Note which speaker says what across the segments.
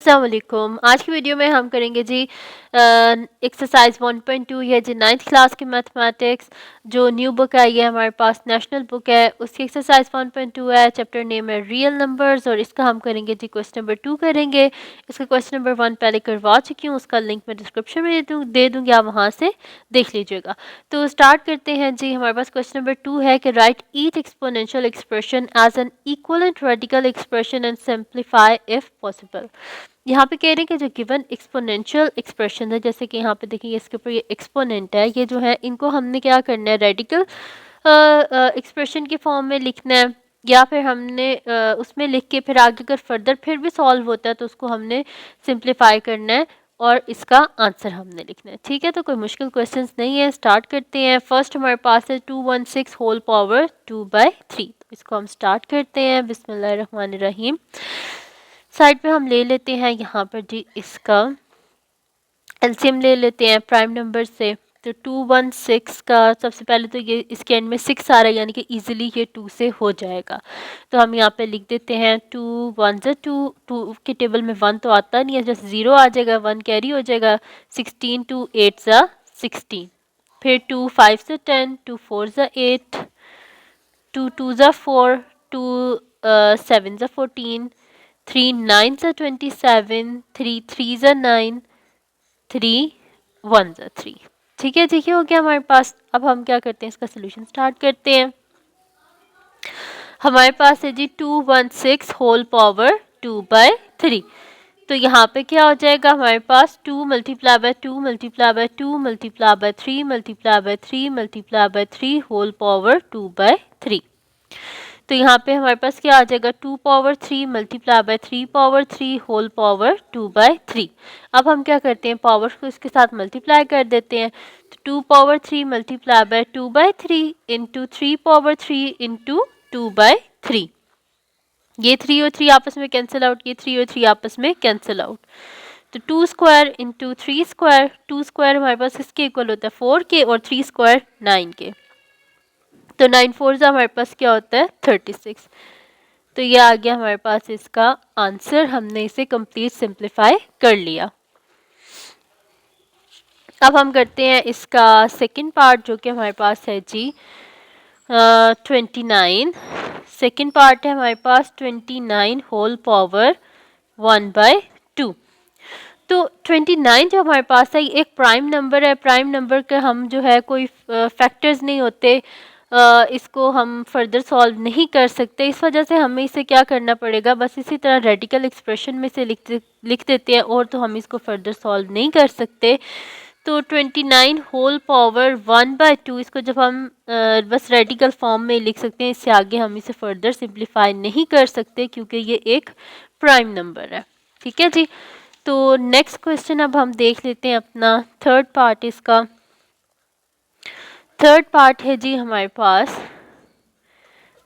Speaker 1: अस्सलाम वालेकुम। आज की वीडियो में हम करेंगे जी एक्सरसाइज 1.2 है जी 9th क्लास की मैथमेटिक्स। जो न्यू बुक आई है हमारे पास नेशनल बुक है, उसकी एक्सरसाइज 1.2 है। चैप्टर नेम है रियल नंबर्स और इसका हम करेंगे जी क्वेश्चन नंबर 2 करेंगे। इसका क्वेश्चन नंबर 1 पहले करवा चुकी हूँ, उसका लिंक मैं डिस्क्रिप्शन में दे दूँगी, आप वहाँ से देख लीजिएगा। तो स्टार्ट करते हैं जी। हमारे पास क्वेश्चन नंबर 2 है कि write each exponential expression as an equivalent radical expression and simplify if possible. यहाँ पे कह रहे हैं कि जो गिवन एक्सपोनेंशियल एक्सप्रेशन है, जैसे कि यहाँ पे देखिए इसके ऊपर ये एक्सपोनेंट है, ये जो है इनको हमने क्या करना है, रेडिकल एक्सप्रेशन के फॉर्म में लिखना है, या फिर हमने उसमें लिख के फिर आगे अगर फर्दर फिर भी सॉल्व होता है तो उसको हमने सिंप्लीफाई करना है और इसका आंसर हमने लिखना है। ठीक है, तो कोई मुश्किल क्वेश्चंस नहीं है। स्टार्ट करते हैं। फर्स्ट हमारे पास है 216 होल पावर 2/3। इसको हम स्टार्ट करते हैं। बिस्मिल्लाहिर्रहमानिर्रहीम। साइड पे हम ले लेते हैं यहाँ पर जी इसका एलसीएम ले लेते हैं प्राइम नंबर से। तो 216 का सबसे पहले तो ये इसके एंड में 6 आ रहा है, यानी कि इजीली ये 2 से हो जाएगा। तो हम यहाँ पे लिख देते हैं 2 1 2, 2 के टेबल में 1 तो आता नहीं है, जस्ट 0 आ जाएगा, 1 कैरी हो जाएगा। 16 2 8 16, फिर 2 5 10, 2 4 8, 2 2 4, 2 7 14, 3 9 27, 3 3 9, 3 1 3। ठीक है, ठीक है, हो गया हमारे पास। अब हम क्या करते हैं, इसका सोल्यूशन स्टार्ट करते हैं। हमारे पास है जी 216 होल पावर 2/3। तो यहाँ पे क्या हो जाएगा हमारे पास, 2 multiply by 2 multiply by 2 multiply by 3 multiply by 3 multiply by 3 whole power 2/3। तो यहाँ पे हमारे पास क्या आ जाएगा, 2 power 3 multiply by 3 power 3 whole power 2/3। अब हम क्या करते हैं, पावर को इसके साथ मल्टीप्लाई कर देते हैं। तो 2 power 3 multiply bye 2/3 into 3 power 3 into 2/3। ये 3 और 3 आपस में कैंसिल आउट, ये 3 और 3 आपस में कैंसिल आउट। तो 2 स्क्वायर इंटू 3 स्क्वायर, 2 स्क्वायर हमारे पास किसके इक्वल होता है, 4 के, और 3 स्क्वायर 9 के। तो 9 4 हमारे पास क्या होता है, 36। तो ये आ गया हमारे पास इसका आंसर। हमने इसे कंप्लीट सिंप्लीफाई कर लिया। अब हम करते हैं इसका सेकंड पार्ट, जो कि हमारे पास है जी 29। सेकंड पार्ट है हमारे पास 29 होल पावर 1/2। तो 29 जो हमारे पास है, एक प्राइम नंबर है। प्राइम नंबर के हम जो है कोई फैक्टर्स नहीं होते, इसको हम फर्दर सॉल्व नहीं कर सकते। इस वजह से हमें इसे क्या करना पड़ेगा, बस इसी तरह रेडिकल एक्सप्रेशन में से लिख देते हैं, और तो हम इसको फर्दर सॉल्व नहीं कर सकते। तो 29 होल पावर 1/2, इसको जब हम बस रेडिकल फॉर्म में लिख सकते हैं, इससे आगे हम इसे फर्दर सिंप्लीफाई नहीं कर सकते क्योंकि ये एक प्राइम नंबर है। ठीक है जी। तो नेक्स्ट क्वेश्चन अब हम देख लेते हैं अपना थर्ड पार्ट। इसका थर्ड पार्ट है जी हमारे पास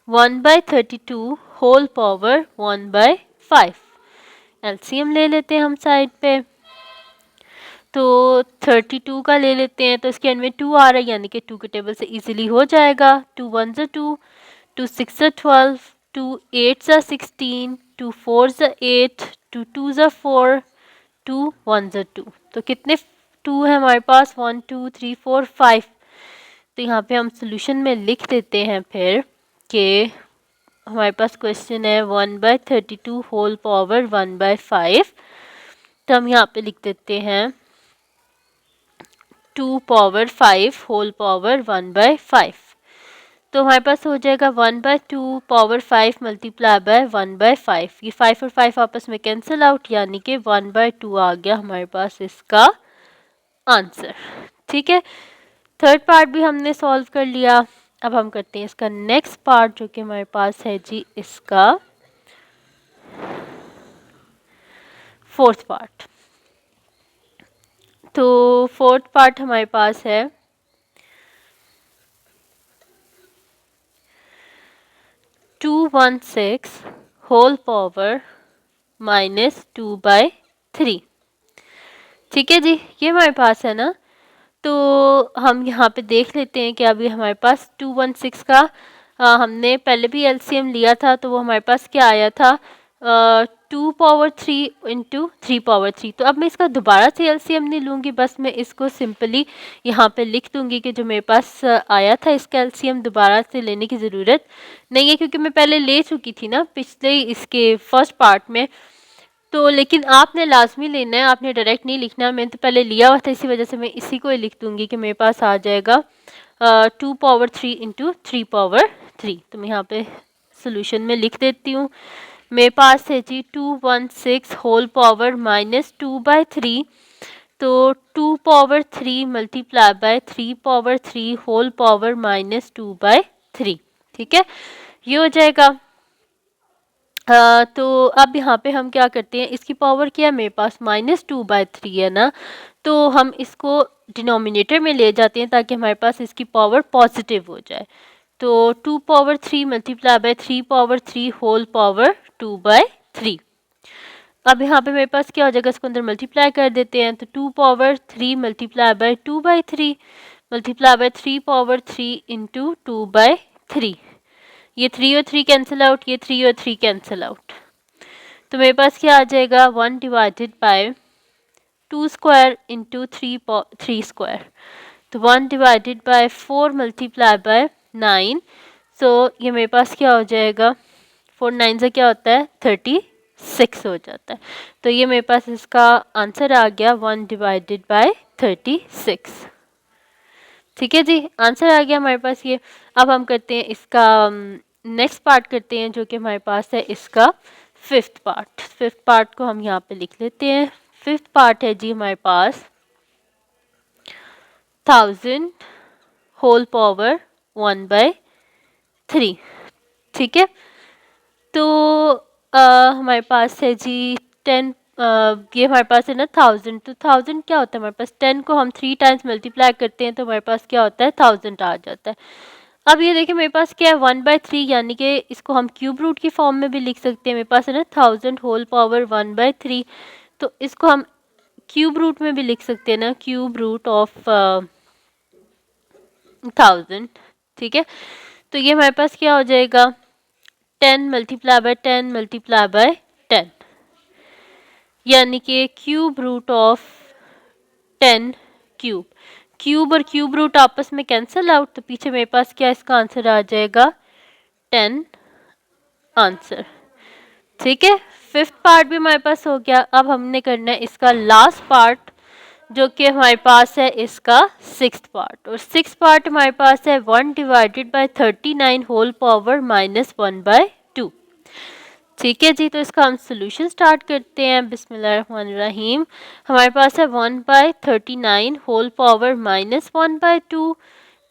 Speaker 1: 1/32 होल पावर 1/5। एलसीएम ले लेते हैं हम साइड पे। तो 32 का ले लेते हैं, तो इसके एंड में 2 आ रहा है, यानी कि 2 के टेबल से इजीली हो जाएगा। 2 1 2, 2 6 12, 2 8 16, 2 4 8, 2 2 4, 2 1 2। तो कितने 2 है हमारे पास, 1 2 3 4 5। तो यहाँ पे हम सोल्यूशन में लिख देते हैं फिर कि हमारे पास क्वेश्चन है 1/32 होल पावर 1/5। तो हम यहाँ पे लिख देते हैं 2 पावर 5 होल पावर 1/5। तो हमारे पास हो जाएगा 1/2 पावर 5 मल्टीप्लाई बाय 1/5। ये 5 और 5 आपस में कैंसिल आउट, यानी कि 1/2 आ गया हमारे पास इसका आंसर। ठीक है, थर्ड पार्ट भी हमने सॉल्व कर लिया। अब हम करते हैं इसका नेक्स्ट पार्ट, जो कि हमारे पास है जी इसका फोर्थ पार्ट। तो फोर्थ पार्ट हमारे पास है 216 होल पावर -2/3। ठीक है जी, ये हमारे पास है ना। तो हम यहाँ पे देख लेते हैं कि अभी हमारे पास 216 का हमने पहले भी एलसीएम लिया था, तो वो हमारे पास क्या आया था, 2 पावर 3 इंटू 3 पावर 3। तो अब मैं इसका दोबारा से एलसीएम नहीं लूँगी, बस मैं इसको सिंपली यहाँ पे लिख दूँगी कि जो मेरे पास आया था इसका एलसीएम दोबारा से लेने की ज़रूरत नहीं है, क्योंकि मैं पहले ले चुकी थी ना पिछले इसके फर्स्ट पार्ट में। तो लेकिन आपने लाजमी लेना है, आपने डायरेक्ट नहीं लिखना। मैंने तो पहले लिया हुआ था, इसी वजह से मैं इसी को ही लिख दूँगी कि मेरे पास आ जाएगा 2 पावर 3 इंटू 3 पावर 3। तो मैं यहाँ पे सोल्यूशन में लिख देती हूँ। मेरे पास है जी 216 होल पावर -2/3। तो 2 power 3 multiply by 3 power 3 whole power -2/3। ठीक है, ये हो जाएगा। तो अब यहाँ पे हम क्या करते हैं, इसकी पावर क्या है मेरे पास -2/3 है ना, तो हम इसको डिनोमिनेटर में ले जाते हैं ताकि हमारे पास इसकी पावर पॉजिटिव हो जाए। तो 2 power 3 multiply by 3 power 3 whole power 2/3। अब यहाँ पे मेरे पास क्या हो जाएगा, इसको अंदर मल्टीप्लाई कर देते हैं। तो 2 power 3 multiply bye 2/3 multiply by 3 power 3 into 2/3। ये 3 और 3 कैंसिल आउट, ये 3 और 3 कैंसिल आउट। तो मेरे पास क्या आ जाएगा 1 divided by 2 square into 3 square. तो 1 डिवाइडेड बाय 4 मल्टीप्लाई बाय 9। सो ये मेरे पास क्या हो जाएगा, 4 9 से क्या होता है 36 हो जाता है। तो ये मेरे पास इसका आंसर आ गया 1 डिवाइडेड बाय 36। ठीक है जी, आंसर आ गया हमारे पास ये। अब हम करते हैं इसका नेक्स्ट पार्ट करते हैं, जो कि हमारे पास है इसका फिफ्थ पार्ट। फिफ्थ पार्ट को हम यहाँ पे लिख लेते हैं। फिफ्थ पार्ट है जी हमारे पास 1000 होल पावर 1/3। ठीक है, तो हमारे पास है जी 10। ये हमारे पास है ना 1000। तो 1000 क्या होता है हमारे पास, 10 को हम 3 टाइम्स मल्टीप्लाई करते हैं तो हमारे पास क्या होता है 1000 आ जाता है। अब ये देखिए मेरे पास क्या है 1/3, यानी कि इसको हम क्यूब रूट की फॉर्म में भी लिख सकते हैं। मेरे पास है ना 1000 होल पावर 1/3, तो इसको हम क्यूब रूट में भी लिख सकते हैं ना, क्यूब रूट ऑफ 1000। ठीक है, तो ये हमारे पास क्या हो जाएगा 10 मल्टीप्लाई बाय 10 मल्टीप्लाई बाय 10, यानी कि cube root of 10 cube. Cube और क्यूब रूट आपस में कैंसिल आउट, तो पीछे मेरे पास क्या इसका आंसर आ जाएगा 10 आंसर। ठीक है, फिफ्थ पार्ट भी हमारे पास हो गया। अब हमने करना है इसका लास्ट पार्ट, जो कि हमारे पास है इसका सिक्स्थ पार्ट। और सिक्स्थ पार्ट हमारे पास है 1 डिवाइडेड बाय 39 होल पावर -1/2। ठीक है जी, तो इसका हम सोल्यूशन स्टार्ट करते हैं। बिस्मिल्लाहिर्रहमानिर्रहीम। हमारे पास है 1/39 होल पावर -1/2।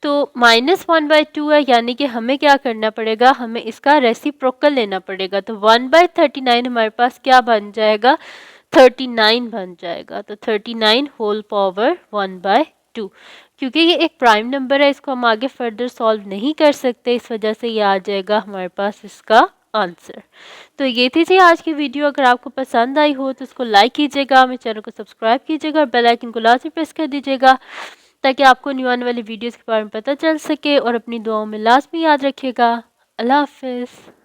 Speaker 1: तो -1/2 है, यानी कि हमें क्या करना पड़ेगा, हमें इसका रेसिप्रोकल लेना पड़ेगा। तो 1/39 हमारे पास क्या बन जाएगा 39 बन जाएगा। तो 39 होल पावर 1/2। क्योंकि ये एक प्राइम नंबर है, इसको हम आगे फर्दर सॉल्व नहीं कर सकते, इस वजह से ये आ जाएगा हमारे पास इसका आंसर। तो ये थी जी आज की वीडियो। अगर आपको पसंद आई हो तो इसको लाइक कीजिएगा, मेरे चैनल को सब्सक्राइब कीजिएगा और बेल आइकन को लाजमी प्रेस कर दीजिएगा, ताकि आपको न्यू आने वाली वीडियोस के बारे में पता चल सके। और अपनी दुआओं में लाजमी याद रखिएगा। अल्लाह हाफिज़।